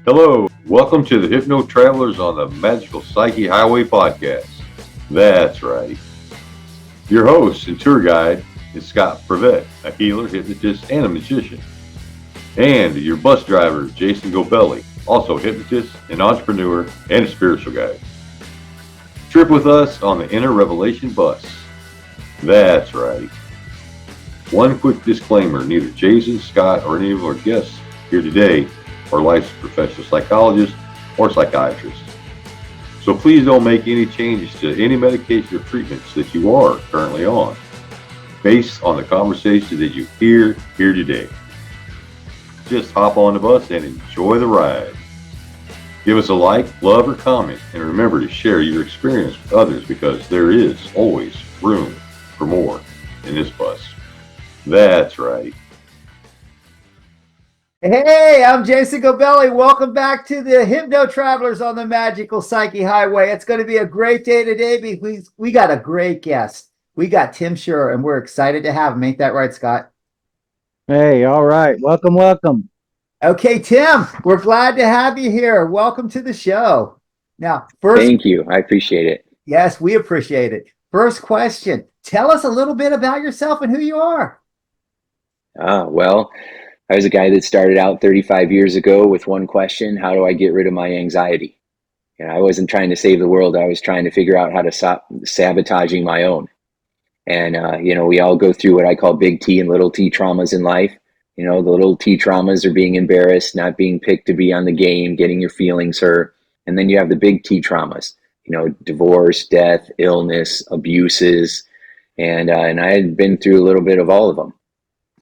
Hello, welcome to the Hypno Travelers on the Magical Psyche Highway podcast. That's right. Your host and tour guide is Scott Prevet, a healer, hypnotist, and a magician. And your bus driver, Jason Gobelli, also a hypnotist, an entrepreneur, and a spiritual guide. Trip with us on the Inner Revelation bus. That's right. One quick disclaimer, neither Jason, Scott, or any of our guests here today are licensed professional psychologists or psychiatrists. So please don't make any changes to any medication or treatments that you are currently on, based on the conversation that you hear here today. Just hop on the bus and enjoy the ride. Give us a like, love, or comment, and remember to share your experience with others because there is always room for more in this bus. That's right. Hey, I'm Jason Gobelli. Welcome back to the Hypno Travelers on the Magical Psyche Highway. It's going to be a great day today because we got a great guest. We got Tim Shurr, and we're excited to have him. Ain't that right, Scott? Hey, all right. Welcome. Okay, Tim, we're glad to have you here. Welcome to the show. Now, Thank you. I appreciate it. Yes, we appreciate it. First question, tell us a little bit about yourself and who you are. Well, I was a guy that started out 35 years ago with one question: how do I get rid of my anxiety? And I wasn't trying to save the world. I was trying to figure out how to stop sabotaging my own. And, we all go through what I call big T and little t traumas in life. The little t traumas are being embarrassed, not being picked to be on the game, getting your feelings hurt. And then you have the big T traumas, divorce, death, illness, abuses. And I had been through a little bit of all of them.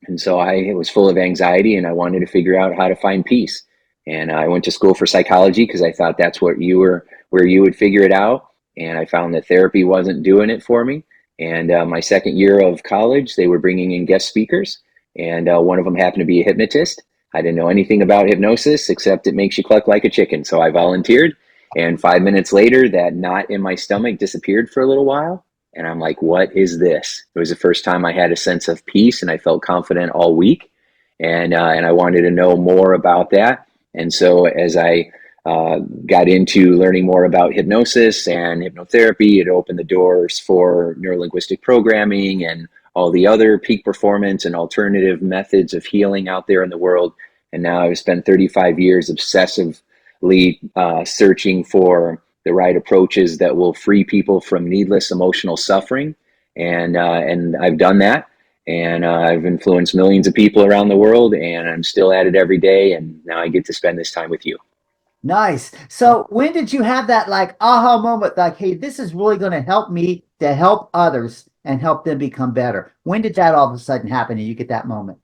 And so I was full of anxiety and I wanted to figure out how to find peace. And I went to school for psychology because I thought that's where you would figure it out. And I found that therapy wasn't doing it for me. And my second year of college, they were bringing in guest speakers. And one of them happened to be a hypnotist. I didn't know anything about hypnosis except it makes you cluck like a chicken. So I volunteered. And 5 minutes later, that knot in my stomach disappeared for a little while. And I'm like, what is this? It was the first time I had a sense of peace and I felt confident all week. And I wanted to know more about that. And so as I got into learning more about hypnosis and hypnotherapy, it opened the doors for neuro-linguistic programming and all the other peak performance and alternative methods of healing out there in the world. And now I've spent 35 years obsessively searching for the right approaches that will free people from needless emotional suffering. And I've done that. And I've influenced millions of people around the world, and I'm still at it every day. And now I get to spend this time with you. Nice. So when did you have that aha moment, hey, this is really going to help me to help others and help them become better? When did that all of a sudden happen and you get that moment?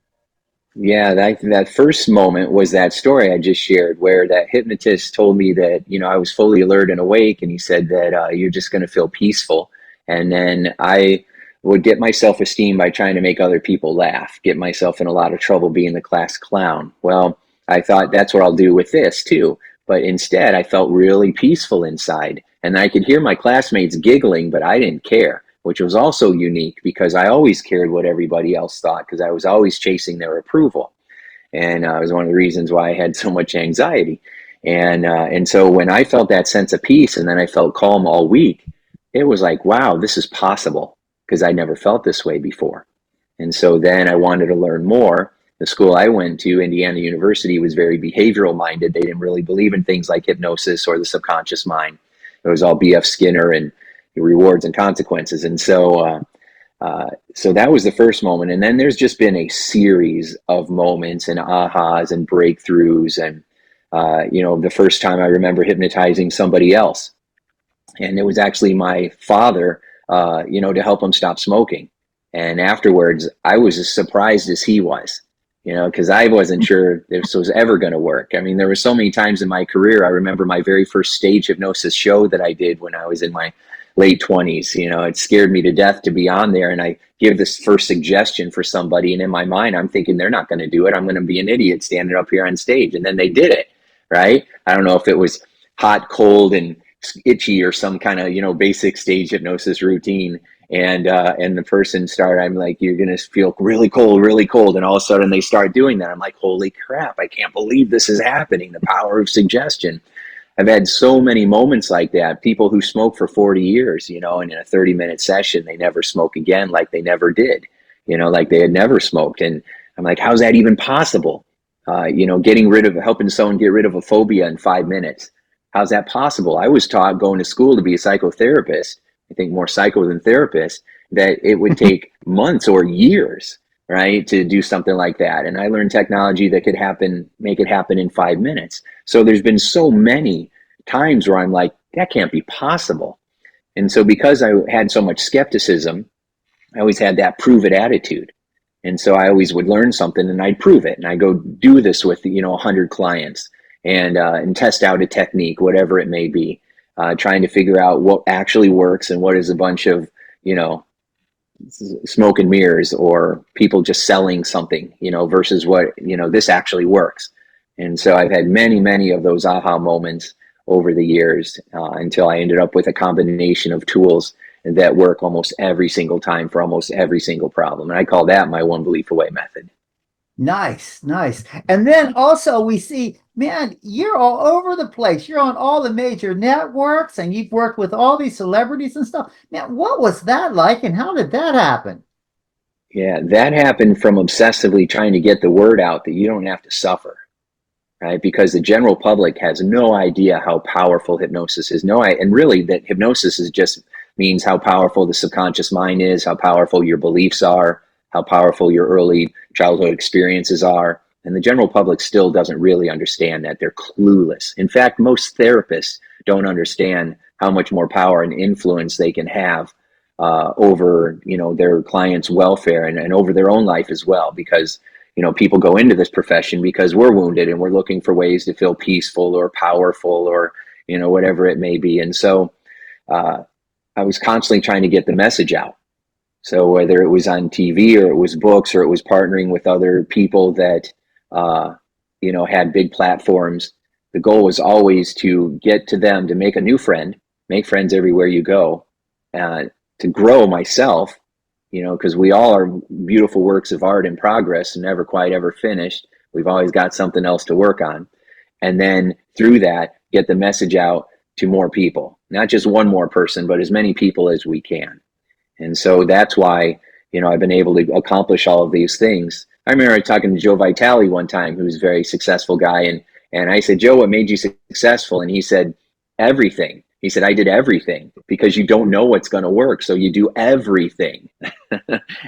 Yeah, that first moment was that story I just shared where that hypnotist told me that, I was fully alert and awake. And he said that you're just going to feel peaceful. And then I would get my self-esteem by trying to make other people laugh, get myself in a lot of trouble being the class clown. Well, I thought that's what I'll do with this too. But instead, I felt really peaceful inside. And I could hear my classmates giggling, but I didn't care, which was also unique because I always cared what everybody else thought because I was always chasing their approval. And it was one of the reasons why I had so much anxiety. And so when I felt that sense of peace and then I felt calm all week, it was like, wow, this is possible because I never felt this way before. And so then I wanted to learn more. The school I went to, Indiana University, was very behavioral minded. They didn't really believe in things like hypnosis or the subconscious mind. It was all B.F. Skinner and rewards and consequences. And so that was the first moment. And then there's just been a series of moments and ahas and breakthroughs. And, the first time I remember hypnotizing somebody else. And it was actually my father, to help him stop smoking. And afterwards, I was as surprised as he was, because I wasn't sure this was ever going to work. I mean, there were so many times in my career. I remember my very first stage hypnosis show that I did when I was in my late 20s. It scared me to death to be on there. And I give this first suggestion for somebody. And in my mind, I'm thinking they're not going to do it. I'm going to be an idiot standing up here on stage. And then they did it, right? I don't know if it was hot, cold, and itchy or some kind of, basic stage hypnosis routine. And the person started, I'm like, you're going to feel really cold. And all of a sudden they start doing that. I'm like, holy crap, I can't believe this is happening. The power of suggestion. I've had so many moments like that. People who smoke for 40 years, and in a 30-minute session, they never smoke again, like they never did, like they had never smoked. And I'm like, how's that even possible? Helping someone get rid of a phobia in 5 minutes. How's that possible? I was taught going to school to be a psychotherapist, I think more psycho than therapist, that it would take months or years, right, to do something like that. And I learned technology that could make it happen in 5 minutes. So there's been so many times where I'm like, that can't be possible. And so because I had so much skepticism, I always had that prove it attitude. And so I always would learn something and I'd prove it. And I go do this with, 100 clients and test out a technique, whatever it may be, trying to figure out what actually works and what is a bunch of, smoke and mirrors or people just selling something, versus what, this actually works. And so I've had many, many of those aha moments over the years until I ended up with a combination of tools that work almost every single time for almost every single problem. And I call that my one belief away method. Nice, nice. And then also we see, man, you're all over the place. You're on all the major networks and you've worked with all these celebrities and stuff. Man, what was that like and how did that happen? Yeah, that happened from obsessively trying to get the word out that you don't have to suffer, right? Because the general public has no idea how powerful hypnosis is. And really that hypnosis is just means how powerful the subconscious mind is, how powerful your beliefs are, how powerful your early childhood experiences are. And the general public still doesn't really understand that. They're clueless. In fact, most therapists don't understand how much more power and influence they can have over, their clients' welfare and over their own life as well. Because, people go into this profession because we're wounded and we're looking for ways to feel peaceful or powerful or, whatever it may be. And so I was constantly trying to get the message out. So whether it was on TV or it was books or it was partnering with other people that, had big platforms, the goal was always to get to them to make a new friend, make friends everywhere you go, to grow myself, because we all are beautiful works of art in progress and never quite ever finished. We've always got something else to work on. And then through that, get the message out to more people, not just one more person, but as many people as we can. And so that's why, I've been able to accomplish all of these things. I remember talking to Joe Vitale one time, who's a very successful guy. And I said, Joe, what made you successful? And he said, everything. He said, I did everything because you don't know what's going to work. So you do everything.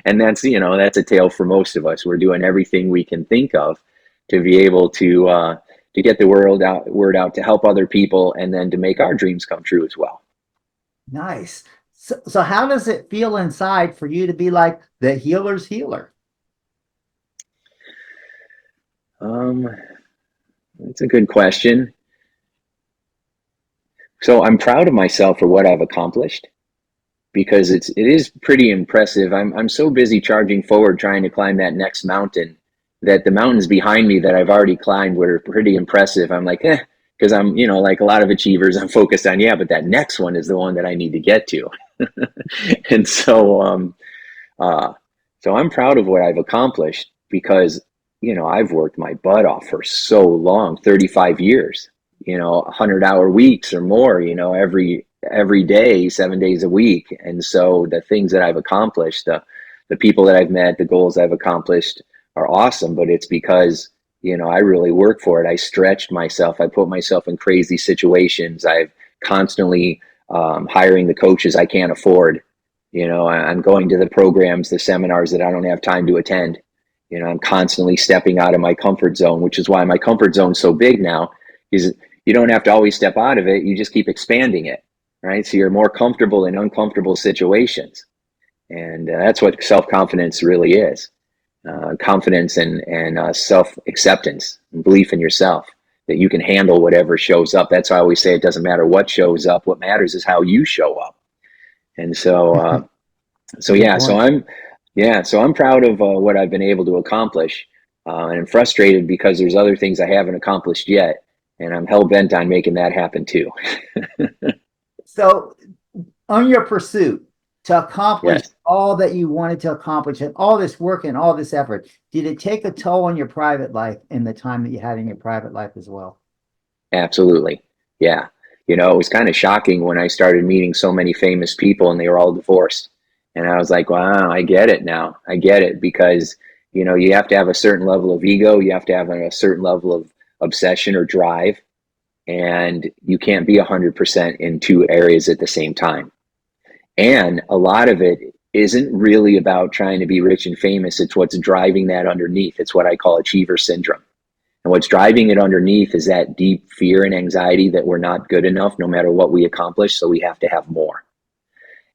And that's, that's a tale for most of us. We're doing everything we can think of to be able to get the word out to help other people and then to make our dreams come true as well. Nice. So how does it feel inside for you to be like the healer's healer? That's a good question. So I'm proud of myself for what I've accomplished because it is pretty impressive. I'm so busy charging forward trying to climb that next mountain that the mountains behind me that I've already climbed were pretty impressive. I'm like, because I'm, like a lot of achievers, I'm focused on, but that next one is the one that I need to get to. And so I'm proud of what I've accomplished because, I've worked my butt off for so long, 35 years, 100-hour weeks or more, every day, 7 days a week. And so the things that I've accomplished, the people that I've met, the goals I've accomplished are awesome, but it's because, I really worked for it. I stretched myself. I put myself in crazy situations. I've constantly hiring the coaches I can't afford. I'm going to the programs, the seminars that I don't have time to attend. I'm constantly stepping out of my comfort zone, which is why my comfort zone is so big now, is you don't have to always step out of it. You just keep expanding it, right? So you're more comfortable in uncomfortable situations. And that's what self-confidence really is. Confidence and self-acceptance and belief in yourself that you can handle whatever shows up. That's why I always say it doesn't matter what shows up. What matters is how you show up. And so I'm proud of what I've been able to accomplish, and I'm frustrated because there's other things I haven't accomplished yet, and I'm hell bent on making that happen too. So on your pursuit, to accomplish Yes, all that you wanted to accomplish and all this work and all this effort? Did it take a toll on your private life and the time that you had in your private life as well? absolutely. Yeah. It was kind of shocking when I started meeting so many famous people and they were all divorced. And I was like, wow, I get it now. I get it because, you have to have a certain level of ego. You have to have a certain level of obsession or drive. And you can't be 100% in two areas at the same time. And a lot of it isn't really about trying to be rich and famous. It's what's driving that underneath. It's what I call achiever syndrome. And what's driving it underneath is that deep fear and anxiety that we're not good enough no matter what we accomplish. So we have to have more.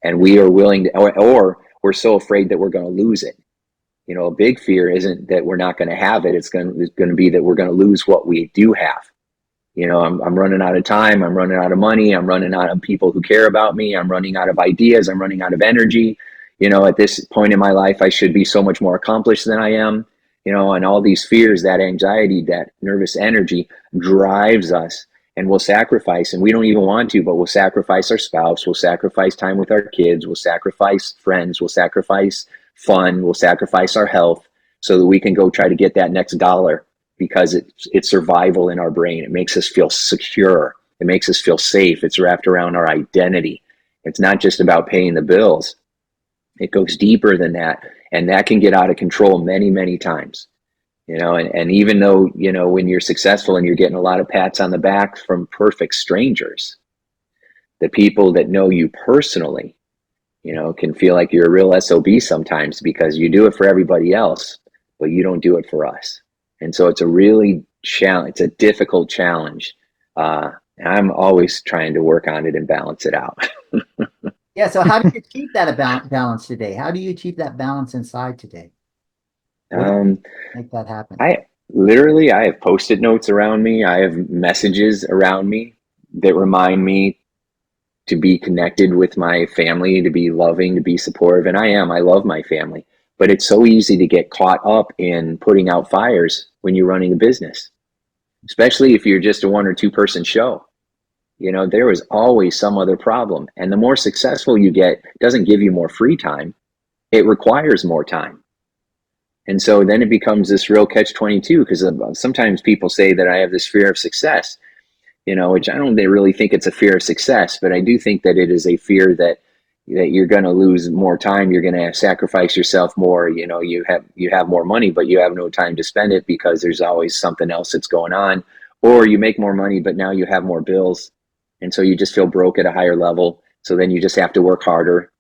And we are willing to, or we're so afraid that we're going to lose it. A big fear isn't that we're not going to have it. It's going to be that we're going to lose what we do have. I'm running out of time. I'm running out of money. I'm running out of people who care about me. I'm running out of ideas. I'm running out of energy. At this point in my life, I should be so much more accomplished than I am. And all these fears, that anxiety, that nervous energy drives us, and we'll sacrifice, and we don't even want to, but we'll sacrifice our spouse. We'll sacrifice time with our kids. We'll sacrifice friends. We'll sacrifice fun. We'll sacrifice our health so that we can go try to get that next dollar, because it's survival in our brain. It makes us feel secure. It makes us feel safe. It's wrapped around our identity. It's not just about paying the bills. It goes deeper than that. And that can get out of control many, many times. And even though, when you're successful and you're getting a lot of pats on the back from perfect strangers, the people that know you personally, can feel like you're a real SOB sometimes because you do it for everybody else, but you don't do it for us. And so it's a really it's a difficult challenge. And I'm always trying to work on it and balance it out. Yeah. So how do you keep that balance today? How do you achieve that balance inside today? What do you make that happen? I have Post-it notes around me. I have messages around me that remind me to be connected with my family, to be loving, to be supportive. And I love my family. But it's so easy to get caught up in putting out fires when you're running a business, especially if you're just a 1 or 2 person show. There is always some other problem. And the more successful you get, doesn't give you more free time. It requires more time. And so then it becomes this real catch-22, because sometimes people say that I have this fear of success, which I don't really think it's a fear of success, but I do think that it is a fear that you're going to lose more time. You're going to sacrifice yourself more. You have more money, but you have no time to spend it because there's always something else that's going on. Or you make more money, but now you have more bills. And so you just feel broke at a higher level. So then you just have to work harder,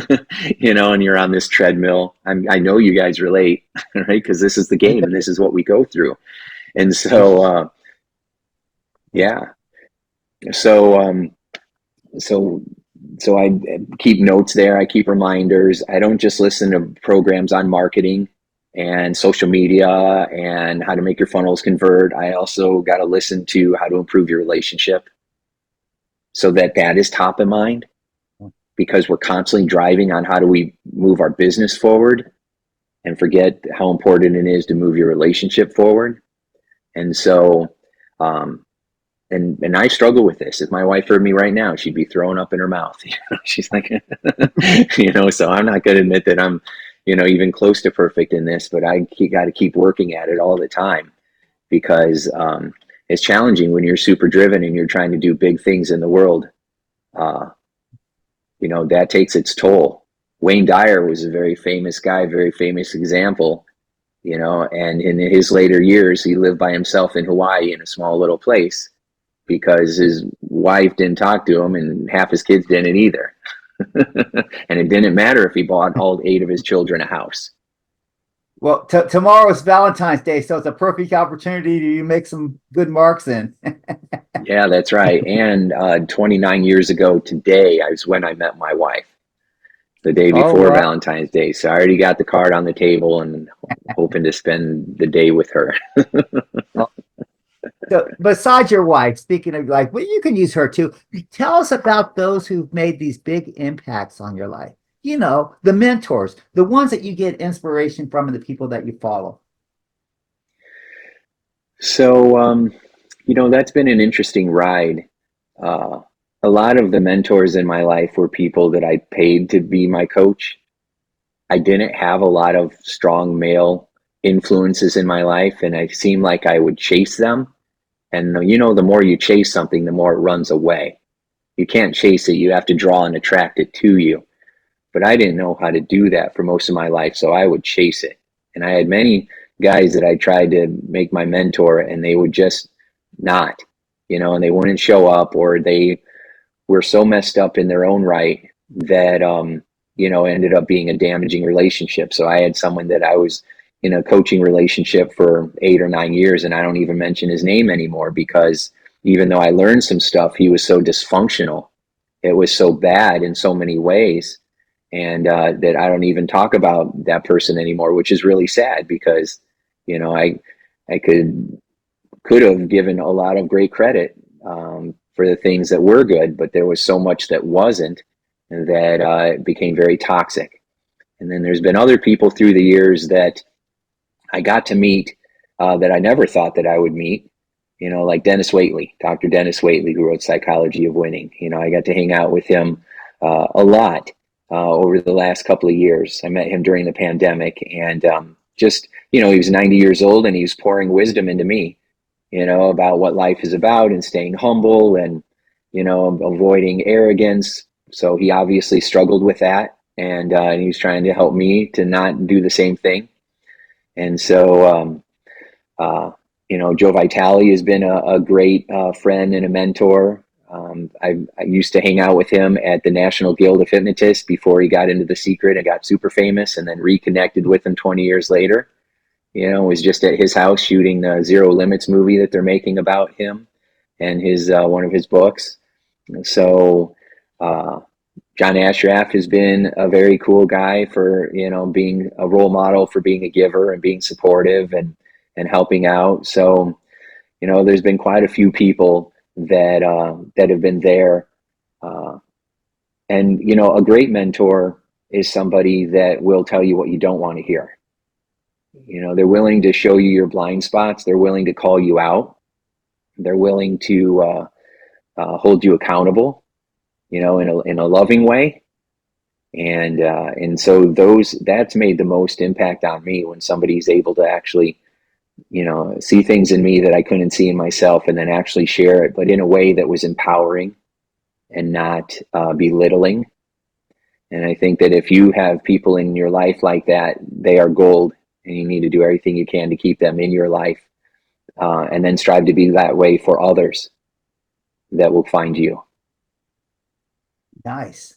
and you're on this treadmill. I know you guys relate, right? Because this is the game and this is what we go through. And so, yeah. So I keep notes there. I keep reminders. I don't just listen to programs on marketing and social media and how to make your funnels convert. I also got to listen to how to improve your relationship, so that is top of mind, because we're constantly driving on how do we move our business forward and forget how important it is to move your relationship forward. And so, and I struggle with this. If my wife heard me right now, she'd be throwing up in her mouth. She's like, so I'm not going to admit that I'm, even close to perfect in this, but I got to keep working at it all the time, because it's challenging when you're super driven and you're trying to do big things in the world. That takes its toll. Wayne Dyer was a very famous guy, very famous example, and in his later years, he lived by himself in Hawaii in a small little place, because his wife didn't talk to him and half his kids didn't either. And it didn't matter if he bought all 8 of his children a house. Well, tomorrow is Valentine's Day, so it's a perfect opportunity to make some good marks in. Yeah, that's right. And 29 years ago today is when I met my wife, the day before Valentine's Day. So I already got the card on the table and hoping to spend the day with her. So besides your wife, speaking of life, well, you can use her too. Tell us about those who've made these big impacts on your life. The mentors, the ones that you get inspiration from, and the people that you follow. So, that's been an interesting ride. a lot of the mentors in my life were people that I paid to be my coach. I didn't have a lot of strong male influences in my life, and I seemed like I would chase them. And you know, the more you chase something, the more it runs away. You can't chase it, you have to draw and attract it to you. But I didn't know how to do that for most of my life, so I would chase it. And I had many guys that I tried to make my mentor, and they would just not, you know, and they wouldn't show up, or they were so messed up in their own right that, you know, ended up being a damaging relationship. So I had someone that I was in a coaching relationship for 8 or 9 years, and I don't even mention his name anymore, because even though I learned some stuff, he was so dysfunctional. It was so bad in so many ways, and that I don't even talk about that person anymore, which is really sad, because, you know, I could have given a lot of great credit for the things that were good, but there was so much that wasn't, that it became very toxic. And then there's been other people through the years that I got to meet that I never thought that I would meet, you know, like Dennis Waitley, Dr. Dennis Waitley, who wrote Psychology of Winning. You know, I got to hang out with him a lot over the last couple of years. I met him during the pandemic, and just, you know, he was 90 years old, and he was pouring wisdom into me, you know, about what life is about, and staying humble, and, you know, avoiding arrogance. So he obviously struggled with that, and he was trying to help me to not do the same thing. And so, you know, Joe Vitale has been a great friend and a mentor. I used to hang out with him at the National Guild of Hypnotists before he got into The Secret and got super famous, and then reconnected with him 20 years later. You know, was just at his house shooting the Zero Limits movie that they're making about him and his one of his books. So John Ashraf has been a very cool guy for, you know, being a role model for being a giver and being supportive and helping out. So, you know, there's been quite a few people that that have been there. And, you know, a great mentor is somebody that will tell you what you don't want to hear. You know, they're willing to show you your blind spots. They're willing to call you out. They're willing to hold you accountable, you know, in a loving way. And so that's made the most impact on me, when somebody's able to actually, you know, see things in me that I couldn't see in myself, and then actually share it, but in a way that was empowering and not belittling. And I think that if you have people in your life like that, they are gold, and you need to do everything you can to keep them in your life, and then strive to be that way for others that will find you. Nice.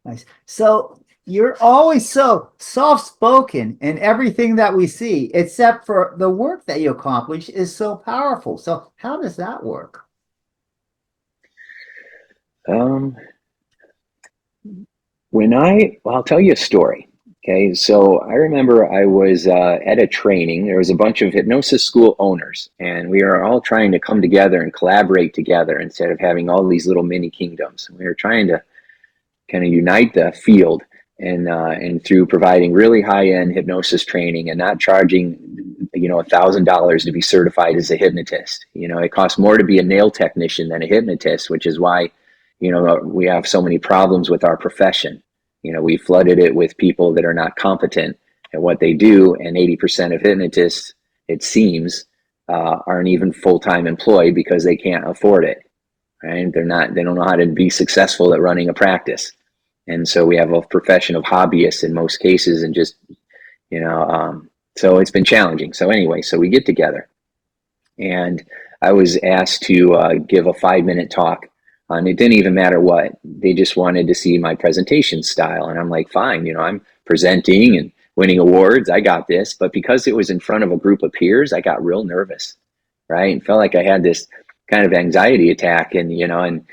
Nice. So you're always so soft-spoken in everything that we see, except for the work that you accomplish is so powerful. So how does that work? I'll tell you a story. Okay, so I remember I was at a training. There was a bunch of hypnosis school owners, and we were all trying to come together and collaborate together instead of having all these little mini kingdoms. We were trying to kind of unite the field, and through providing really high-end hypnosis training and not charging, you know, $1,000 to be certified as a hypnotist. You know, it costs more to be a nail technician than a hypnotist, which is why, you know, we have so many problems with our profession. You know, we flooded it with people that are not competent at what they do, and 80% of hypnotists, it seems, aren't even full-time employed because they can't afford it. Right? They don't know how to be successful at running a practice. And so we have a profession of hobbyists in most cases, and just, you know, so it's been challenging. So anyway, so we get together, and I was asked to give a 5-minute talk on, it didn't even matter what, they just wanted to see my presentation style. And I'm like, fine, you know, I'm presenting and winning awards, I got this. But because it was in front of a group of peers, I got real nervous, right? And felt like I had this kind of anxiety attack, and, you know, and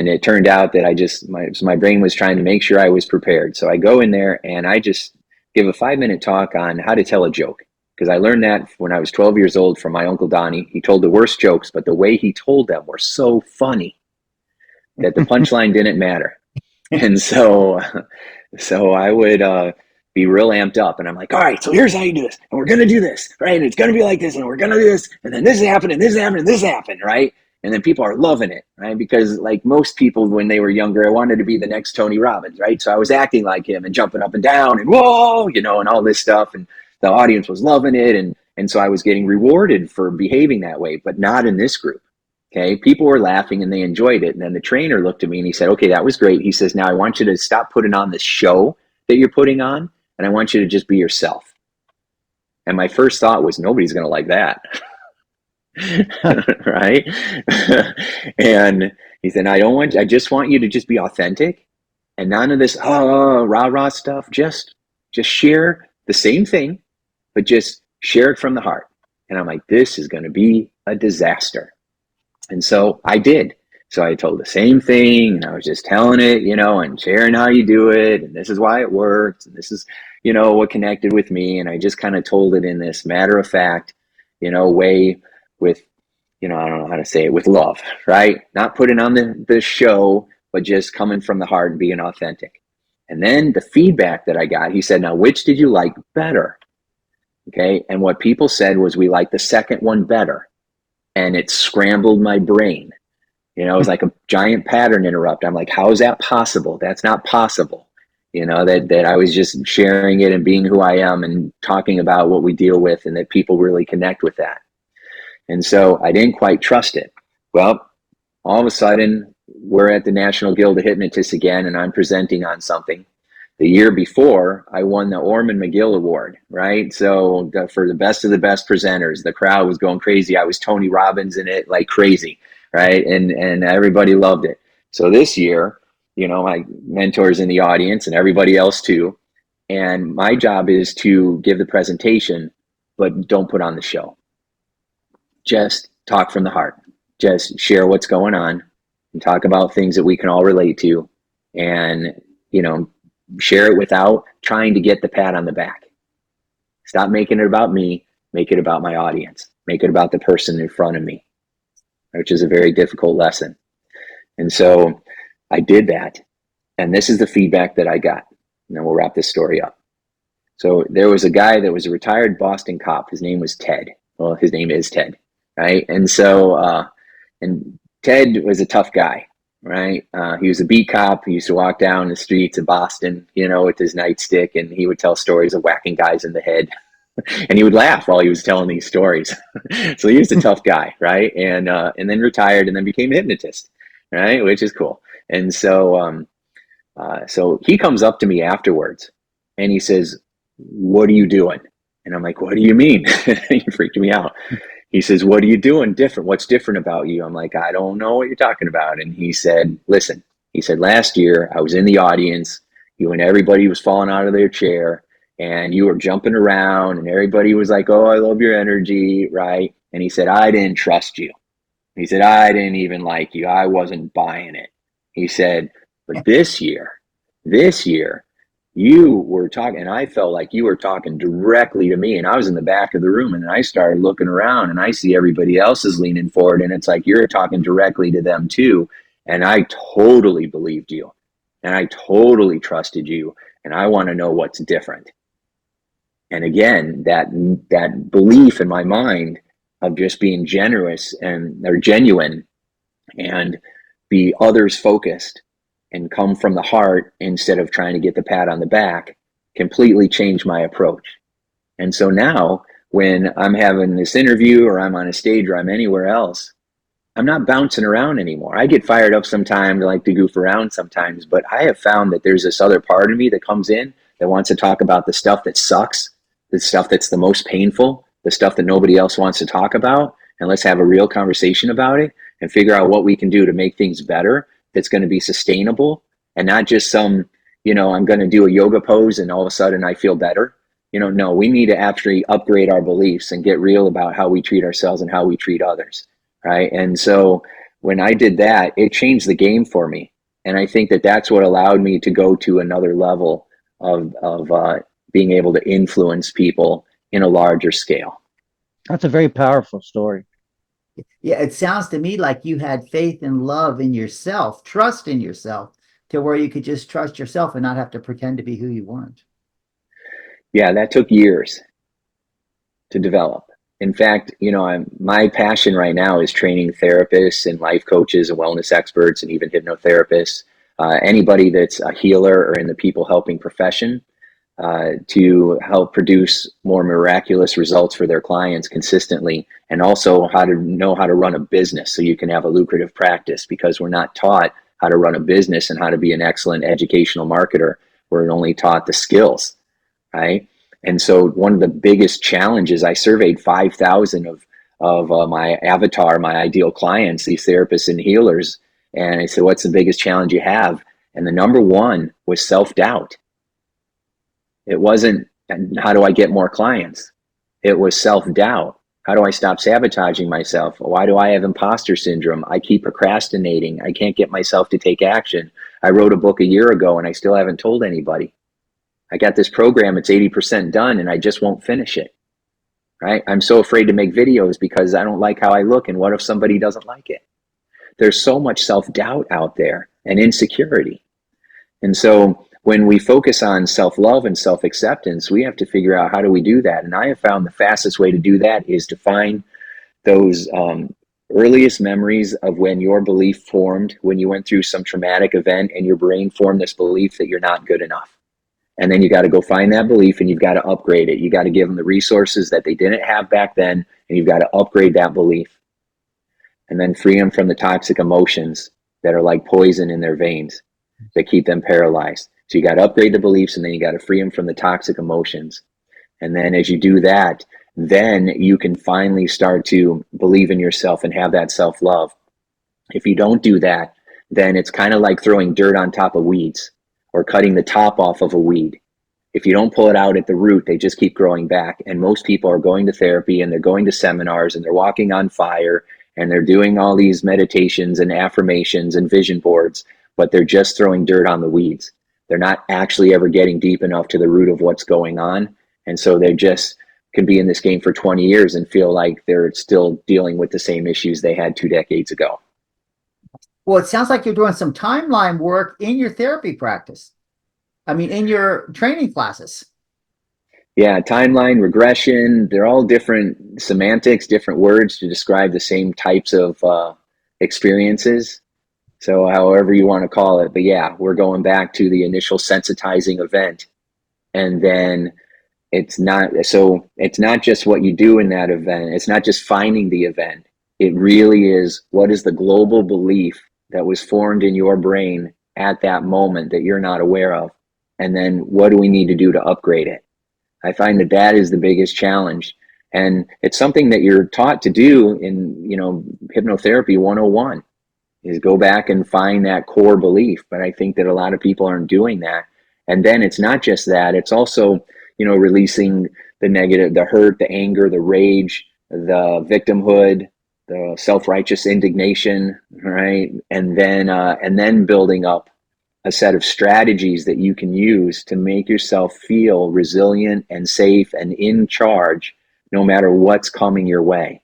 it turned out that my brain was trying to make sure I was prepared. So I go in there and I just give a 5-minute talk on how to tell a joke, because I learned that when I was 12 years old from my Uncle Donnie. He told the worst jokes, but the way he told them were so funny that the punchline didn't matter. And so I would be real amped up, and I'm like, all right, so here's how you do this, and we're going to do this, right? And it's going to be like this, and we're going to do this, and then this happened, and this happened, and this happened, right? And then people are loving it, right? Because like most people when they were younger, I wanted to be the next Tony Robbins, right? So I was acting like him and jumping up and down and whoa, and all this stuff. And the audience was loving it. And so I was getting rewarded for behaving that way, but not in this group. Okay. People were laughing and they enjoyed it. And then the trainer looked at me and he said, okay, that was great. He says, now I want you to stop putting on this show that you're putting on. And I want you to just be yourself. And my first thought was, nobody's going to like that. Right. And he said, I just want you to just be authentic and none of this rah stuff. Just share the same thing, but just share it from the heart. And I'm like, this is going to be a disaster. And so I did. So I told the same thing and I was just telling it, and sharing how you do it. And this is why it works. And this is, what connected with me. And I just kind of told it in this matter of fact, way with, I don't know how to say it, with love, right? Not putting on the show, but just coming from the heart and being authentic. And then the feedback that I got, he said, now, which did you like better? Okay. And what people said was, we like the second one better. And it scrambled my brain. It was like a giant pattern interrupt. I'm like, how is that possible? That's not possible. That I was just sharing it and being who I am and talking about what we deal with and that people really connect with that. And so I didn't quite trust it. Well, all of a sudden we're at the National Guild of Hypnotists again, and I'm presenting on something. The year before, I won the Orman McGill Award, right? So for the best of the best presenters, the crowd was going crazy. I was Tony Robbins in it like crazy, right? And everybody loved it. So this year, my mentors in the audience and everybody else too. And my job is to give the presentation, but don't put on the show. Just talk from the heart. Just share what's going on and talk about things that we can all relate to. And, share it without trying to get the pat on the back. Stop making it about me. Make it about my audience. Make it about the person in front of me, which is a very difficult lesson. And so I did that. And this is the feedback that I got. And then we'll wrap this story up. So there was a guy that was a retired Boston cop. His name was Ted. Well, his name is Ted, right? And so, and Ted was a tough guy. Right. He was a beat cop. He used to walk down the streets of Boston, with his nightstick, and he would tell stories of whacking guys in the head. And he would laugh while he was telling these stories. So he was a tough guy. Right. And then retired and then became a hypnotist. Right. Which is cool. And so so he comes up to me afterwards and he says, what are you doing? And I'm like, what do you mean? He freaked me out. He says, what are you doing different? What's different about you? I'm like, I don't know what you're talking about. And he said, listen, he said, last year I was in the audience, you and everybody was falling out of their chair and you were jumping around and everybody was like, oh, I love your energy. Right. And he said, I didn't trust you. He said, I didn't even like you. I wasn't buying it. He said, but this year, you were talking, and I felt like you were talking directly to me. And I was in the back of the room, and I started looking around, and I see everybody else is leaning forward, and it's like you're talking directly to them too. And I totally believed you, and I totally trusted you, and I want to know what's different. And again, that belief in my mind of just being generous or genuine and be others focused and come from the heart instead of trying to get the pat on the back completely changed my approach. And so now when I'm having this interview or I'm on a stage or I'm anywhere else, I'm not bouncing around anymore. I get fired up sometimes, I like to goof around sometimes, but I have found that there's this other part of me that comes in that wants to talk about the stuff that sucks, the stuff that's the most painful, the stuff that nobody else wants to talk about. And let's have a real conversation about it and figure out what we can do to make things better that's going to be sustainable and not just some, I'm going to do a yoga pose and all of a sudden I feel better. No, we need to actually upgrade our beliefs and get real about how we treat ourselves and how we treat others. Right. And so when I did that, it changed the game for me. And I think that that's what allowed me to go to another level of being able to influence people in a larger scale. That's a very powerful story. Yeah, it sounds to me like you had faith and love in yourself, trust in yourself, to where you could just trust yourself and not have to pretend to be who you weren't. Yeah, that took years to develop. In fact, my passion right now is training therapists and life coaches and wellness experts and even hypnotherapists, anybody that's a healer or in the people helping profession, to help produce more miraculous results for their clients consistently, and also how to know how to run a business so you can have a lucrative practice, because we're not taught how to run a business and how to be an excellent educational marketer. We're only taught the skills, right? And so one of the biggest challenges, I surveyed 5,000 of my avatar, my ideal clients, these therapists and healers, and I said, what's the biggest challenge you have? And the number one was self-doubt. It wasn't, how do I get more clients? It was self-doubt. How do I stop sabotaging myself? Why do I have imposter syndrome? I keep procrastinating. I can't get myself to take action. I wrote a book a year ago and I still haven't told anybody. I got this program, it's 80% done, and I just won't finish it, right? I'm so afraid to make videos because I don't like how I look, and what if somebody doesn't like it? There's so much self-doubt out there and insecurity. And so when we focus on self-love and self-acceptance, we have to figure out, how do we do that? And I have found the fastest way to do that is to find those earliest memories of when your belief formed, when you went through some traumatic event and your brain formed this belief that you're not good enough. And then you got to go find that belief and you've got to upgrade it. You got to give them the resources that they didn't have back then, and you've got to upgrade that belief. And then free them from the toxic emotions that are like poison in their veins that keep them paralyzed. So you got to upgrade the beliefs, and then you got to free them from the toxic emotions. And then as you do that, then you can finally start to believe in yourself and have that self-love. If you don't do that, then it's kind of like throwing dirt on top of weeds, or cutting the top off of a weed. If you don't pull it out at the root, they just keep growing back. And most people are going to therapy, and they're going to seminars, and they're walking on fire, and they're doing all these meditations and affirmations and vision boards, but they're just throwing dirt on the weeds. They're not actually ever getting deep enough to the root of what's going on. And so they just can be in this game for 20 years and feel like they're still dealing with the same issues they had 2 decades ago. Well, it sounds like you're doing some timeline work in your therapy practice. I mean, in your training classes. Yeah, timeline, regression, they're all different semantics, different words to describe the same types of experiences. So however you want to call it. But yeah, we're going back to the initial sensitizing event. And then it's not just what you do in that event. It's not just finding the event. It really is, what is the global belief that was formed in your brain at that moment that you're not aware of? And then what do we need to do to upgrade it? I find that that is the biggest challenge. And it's something that you're taught to do in, Hypnotherapy 101, is go back and find that core belief. But I think that a lot of people aren't doing that. And then it's not just that, it's also, releasing the negative, the hurt, the anger, the rage, the victimhood, the self-righteous indignation, right? And then building up a set of strategies that you can use to make yourself feel resilient and safe and in charge no matter what's coming your way.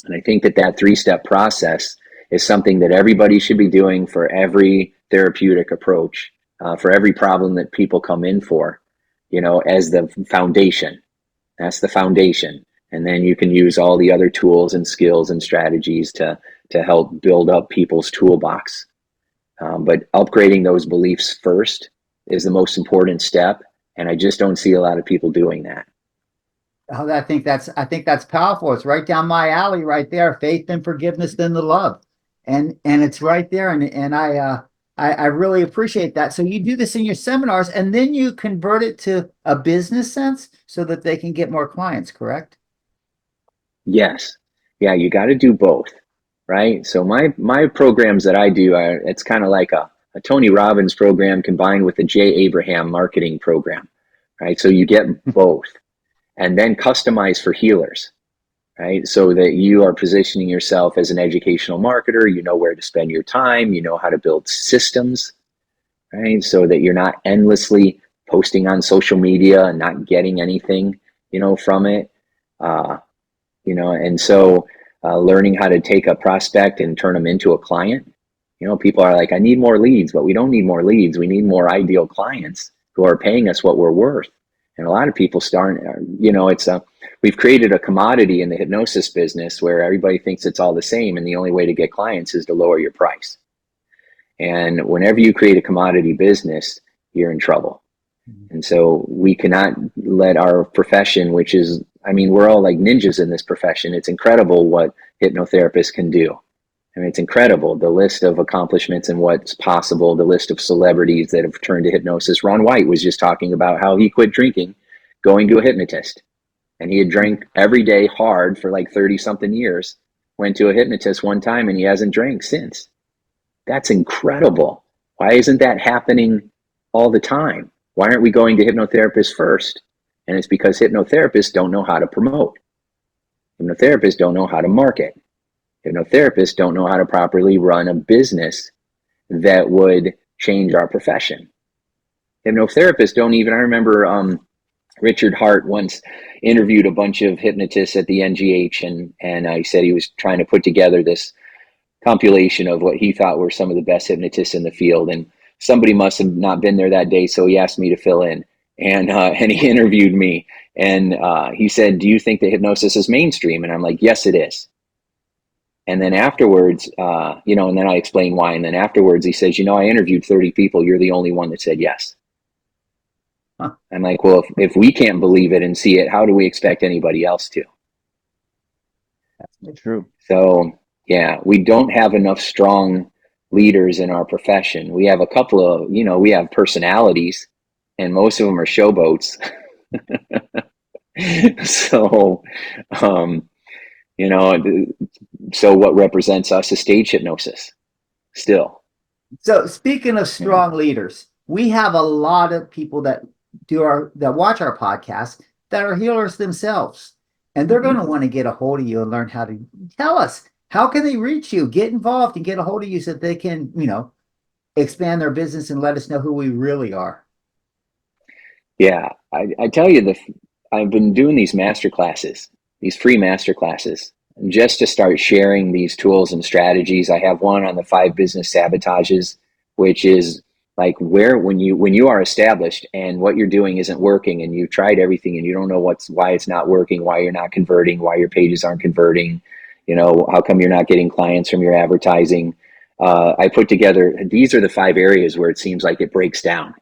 And I think that 3-step process is something that everybody should be doing for every therapeutic approach, for every problem that people come in for, as the foundation. That's the foundation. And then you can use all the other tools and skills and strategies to help build up people's toolbox. But upgrading those beliefs first is the most important step. And I just don't see a lot of people doing that. Oh, I think that's powerful. It's right down my alley right there. Faith and forgiveness, then the love. And it's right there. And I really appreciate that. So you do this in your seminars, and then you convert it to a business sense so that they can get more clients, correct? Yes. Yeah, you got to do both, right? So my programs that I do it's kind of like a Tony Robbins program combined with a Jay Abraham marketing program, right? So you get both, and then customize for healers, right? So that you are positioning yourself as an educational marketer, you know where to spend your time, you know how to build systems, right? So that you're not endlessly posting on social media and not getting anything, from it. And so learning how to take a prospect and turn them into a client. People are like, I need more leads, but we don't need more leads. We need more ideal clients who are paying us what we're worth. And a lot of people we've created a commodity in the hypnosis business where everybody thinks it's all the same, and the only way to get clients is to lower your price. And whenever you create a commodity business, you're in trouble. And so we cannot let our profession, which is, I mean, we're all like ninjas in this profession. It's incredible what hypnotherapists can do. I mean, it's incredible, the list of accomplishments and what's possible, the list of celebrities that have turned to hypnosis. Ron White was just talking about how he quit drinking, going to a hypnotist. And he had drank every day hard for like 30 something years, went to a hypnotist one time, and he hasn't drank since. That's incredible. Why isn't that happening all the time? Why aren't we going to hypnotherapists first? And it's because hypnotherapists don't know how to promote. Hypnotherapists don't know how to market. Hypnotherapists don't know how to properly run a business that would change our profession. Hypnotherapists don't even, I remember Richard Hart once interviewed a bunch of hypnotists at the NGH, and he said he was trying to put together this compilation of what he thought were some of the best hypnotists in the field. And somebody must have not been there that day, so he asked me to fill in. And he interviewed me, and he said, "Do you think that hypnosis is mainstream?" And I'm like, "Yes, it is." And then afterwards, and then I explained why. And then afterwards, he says, "I interviewed 30 people. You're the only one that said yes." Huh. I'm like, well, if we can't believe it and see it, how do we expect anybody else to? That's true. So, yeah, we don't have enough strong leaders in our profession. We have a couple of, we have personalities, and most of them are showboats. So, so what represents us is stage hypnosis still. So speaking of strong leaders, we have a lot of people that watch our podcast that are healers themselves, and they're going to want to get a hold of you and learn how to tell us, how can they reach you, get involved and get a hold of you so that they can, expand their business and let us know who we really are. Yeah, I tell you, I've been doing these master classes, these free master classes, just to start sharing these tools and strategies. I have one on the 5 business sabotages, which is like when you are established and what you're doing isn't working, and you've tried everything and you don't know why it's not working, why you're not converting, why your pages aren't converting, how come you're not getting clients from your advertising. I put together, these are the 5 areas where it seems like it breaks down.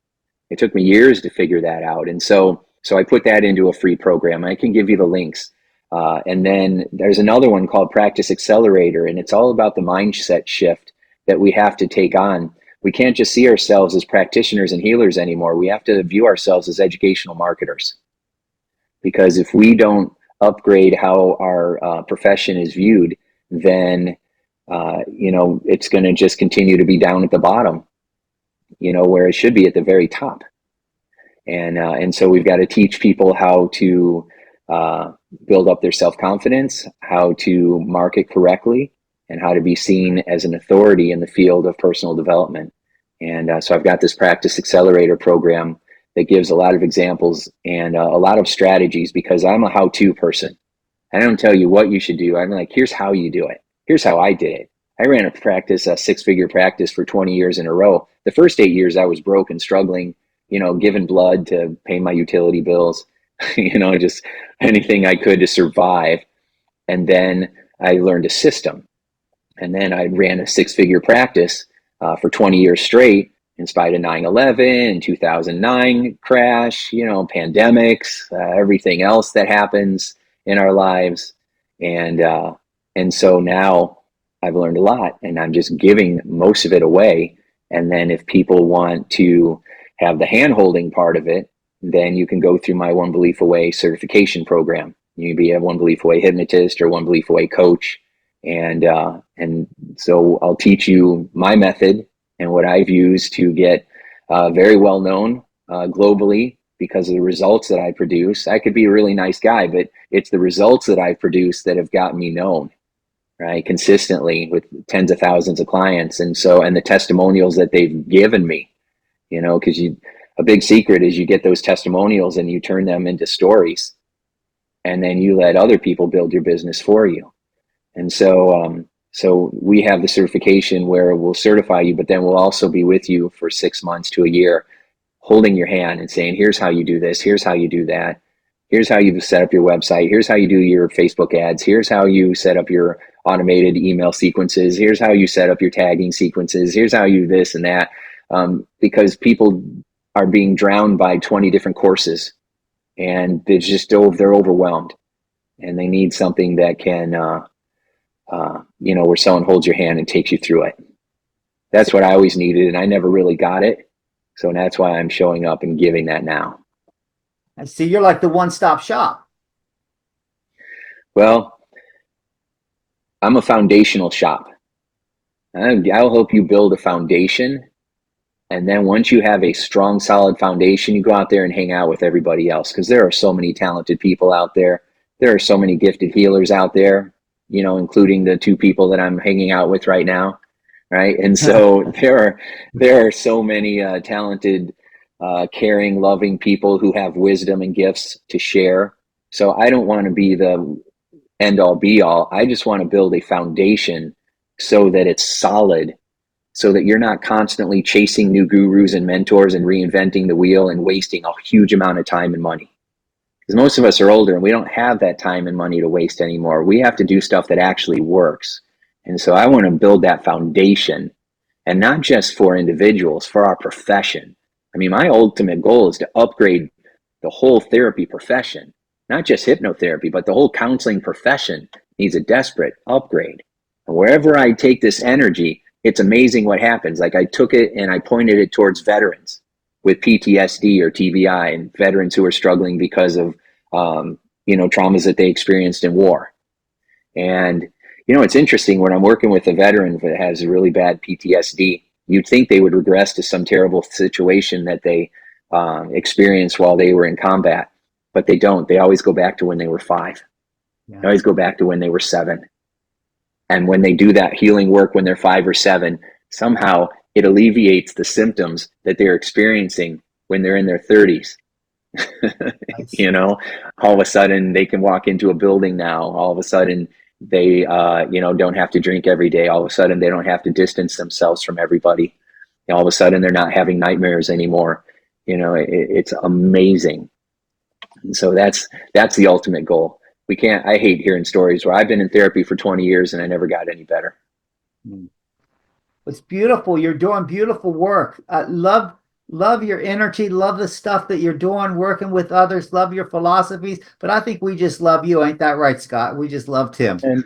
It took me years to figure that out. And so I put that into a free program. I can give you the links. And then there's another one called Practice Accelerator, and it's all about the mindset shift that we have to take on. We can't just see ourselves as practitioners and healers anymore. We have to view ourselves as educational marketers. Because if we don't upgrade how our profession is viewed, then, it's going to just continue to be down at the bottom, where it should be at the very top. And so we've got to teach people how to build up their self-confidence, how to market correctly, and how to be seen as an authority in the field of personal development. And so I've got this Practice Accelerator program that gives a lot of examples and a lot of strategies, because I'm a how-to person. I don't tell you what you should do. I'm like, here's how you do it. Here's how I did it. I ran a 6-figure practice for 20 years in a row. The first 8 years I was broke and struggling, giving blood to pay my utility bills, just anything I could to survive. And then I learned a system. And then I ran a 6-figure practice for 20 years straight, in spite of 9/11 and 2009 crash, pandemics, everything else that happens in our lives. And so now I've learned a lot, and I'm just giving most of it away. And then if people want to have the hand-holding part of it, then you can go through my One Belief Away certification program. You can be a One Belief Away hypnotist or One Belief Away coach. And so I'll teach you my method and what I've used to get very well known globally because of the results that I produce. I could be a really nice guy, but it's the results that I've produced that have gotten me known, right? Consistently with tens of thousands of clients. And the testimonials that they've given me, because a big secret is you get those testimonials and you turn them into stories, and then you let other people build your business for you. And so we have the certification where we'll certify you, but then we'll also be with you for 6 months to a year, holding your hand and saying, here's how you do this, here's how you do that, here's how you set up your website, here's how you do your Facebook ads, here's how you set up your automated email sequences, here's how you set up your tagging sequences, here's how you this and that, because people are being drowned by 20 different courses, and they're overwhelmed, and they need something that can where someone holds your hand and takes you through it. That's what I always needed, and I never really got it. So that's why I'm showing up and giving that now. I see you're like the one-stop shop. Well, I'm a foundational shop. I'll help you build a foundation. And then once you have a strong, solid foundation, you go out there and hang out with everybody else, because there are so many talented people out there. There are so many gifted healers out there, including the 2 people that I'm hanging out with right now. Right. And so there are so many talented, caring, loving people who have wisdom and gifts to share. So I don't want to be the end all be all. I just want to build a foundation so that it's solid, so that you're not constantly chasing new gurus and mentors and reinventing the wheel and wasting a huge amount of time and money. Because most of us are older and we don't have that time and money to waste anymore. We have to do stuff that actually works. And so I want to build that foundation, and not just for individuals, for our profession. I mean, my ultimate goal is to upgrade the whole therapy profession, not just hypnotherapy, but the whole counseling profession needs a desperate upgrade. And wherever I take this energy, it's amazing what happens. Like, I took it and I pointed it towards veterans with PTSD or TBI, and veterans who are struggling because of, traumas that they experienced in war. And it's interesting, when I'm working with a veteran that has really bad PTSD, you'd think they would regress to some terrible situation that they experienced while they were in combat, but they don't. They always go back to when they were 5. Yeah. They always go back to when they were 7. And when they do that healing work when they're 5 or 7, somehow it alleviates the symptoms that they're experiencing when they're in their 30s. All of a sudden they can walk into a building now. All of a sudden they, don't have to drink every day. All of a sudden they don't have to distance themselves from everybody. All of a sudden they're not having nightmares anymore. It's amazing. And so that's the ultimate goal. I hate hearing stories where I've been in therapy for 20 years and I never got any better. It's beautiful. You're doing beautiful work. Love your energy, love the stuff that you're doing, working with others, love your philosophies. But I think we just love you. Ain't that right, Scott? We just love Tim. And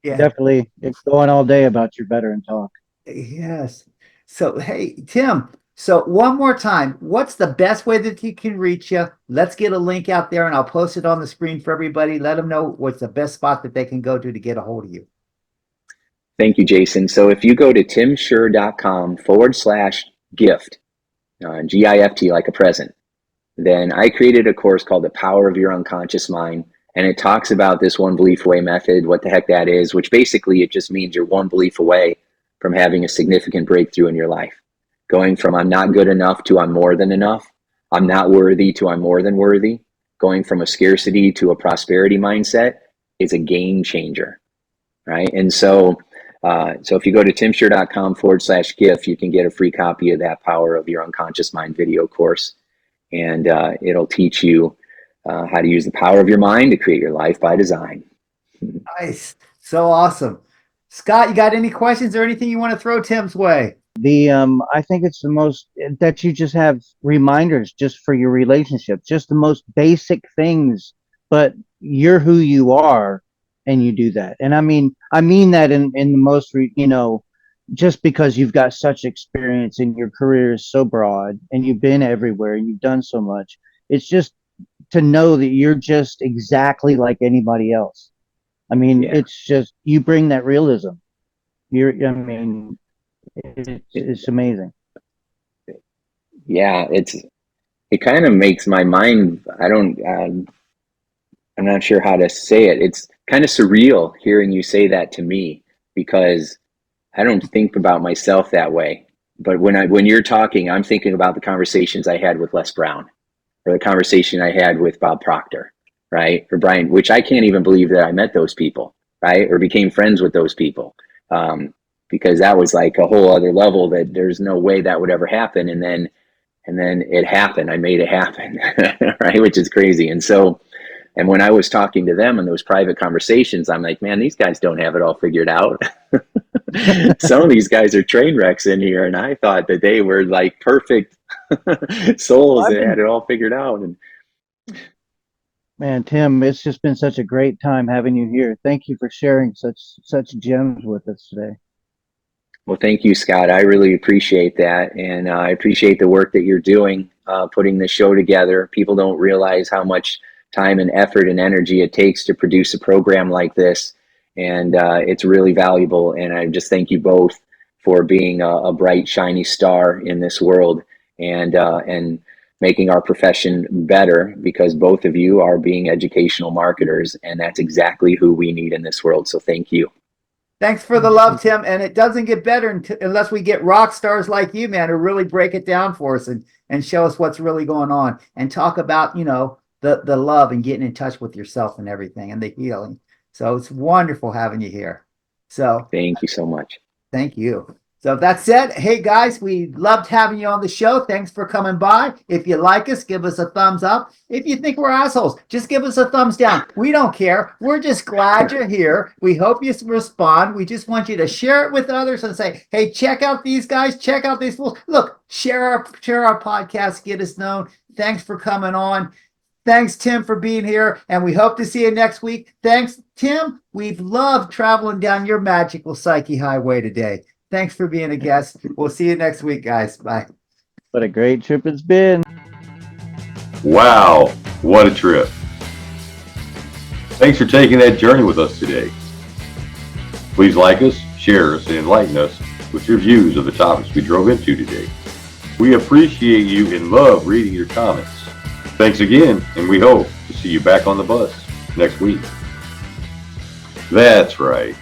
yeah, definitely, it's going all day about your veteran talk. Yes. So, hey, Tim, so one more time, what's the best way that you can reach you? Let's get a link out there and I'll post it on the screen for everybody. Let them know what's the best spot that they can go to get a hold of you. Thank you, Jason. So if you go to timshurr.com/gift, GIFT, like a present, then I created a course called The Power of Your Unconscious Mind. And it talks about this one belief away method, what the heck that is, which basically it just means you're one belief away from having a significant breakthrough in your life. Going from I'm not good enough to I'm more than enough. I'm not worthy to I'm more than worthy. Going from a scarcity to a prosperity mindset is a game changer, right? And so if you go to timshurr.com/gift, you can get a free copy of that Power of Your Unconscious Mind video course. And it'll teach you how to use the power of your mind to create your life by design. Nice. So awesome. Scott, you got any questions or anything you want to throw Tim's way? I think it's the most that you just have reminders just for your relationships, just the most basic things, but you're who you are and you do that. And I mean that in the most, just because you've got such experience and your career is so broad and you've been everywhere and you've done so much. It's just to know that you're just exactly like anybody else. I mean, It's just, you bring that realism. It's amazing. Yeah, it kind of makes my mind, I'm not sure how to say it. It's kind of surreal hearing you say that to me, because I don't think about myself that way. But when you're talking, I'm thinking about the conversations I had with Les Brown, or the conversation I had with Bob Proctor, right? Or Brian, which I can't even believe that I met those people, right? Or became friends with those people. Because that was like a whole other level that there's no way that would ever happen. And then And then it happened. I made it happen, right? Which is crazy. And so, and when I was talking to them in those private conversations, I'm like, man, these guys don't have it all figured out. Some of these guys are train wrecks in here. And I thought that they were like perfect souls that had it all figured out. And Man, Tim, it's just been such a great time having you here. Thank you for sharing such gems with us today. well, thank you, Scott. I really appreciate that. And I appreciate the work that you're doing, putting this show together. People don't realize how much time and effort and energy it takes to produce a program like this. And it's really valuable. And I just thank you both for being a bright, shiny star in this world and making our profession better, because both of you are being educational marketers. And that's exactly who we need in this world. So thank you. Thanks for the love, Tim. And it doesn't get better unless we get rock stars like you, man, who really break it down for us and show us what's really going on and talk about, you know, the love and getting in touch with yourself and everything and the healing. So it's wonderful having you here. So Thank you so much. thank you. So that said, hey guys, we loved having you on the show. Thanks for coming by. If you like us, give us a thumbs up. If you think we're assholes, just give us a thumbs down. We don't care. We're just glad you're here. We hope you respond. We just want you to share it with others and say, hey, check out these guys, check out these fools. Look, share our podcast, get us known. Thanks for coming on. Thanks, Tim, for being here, and we hope to see you next week. Thanks, Tim. We've loved traveling down your magical psyche highway today. Thanks for being a guest. We'll see you next week, guys. Bye. What a great trip it's been. Wow, what a trip. Thanks for taking that journey with us today. Please like us, share us, and enlighten us with your views of the topics we drove into today. We appreciate you and love reading your comments. Thanks again, and we hope to see you back on the bus next week. That's right.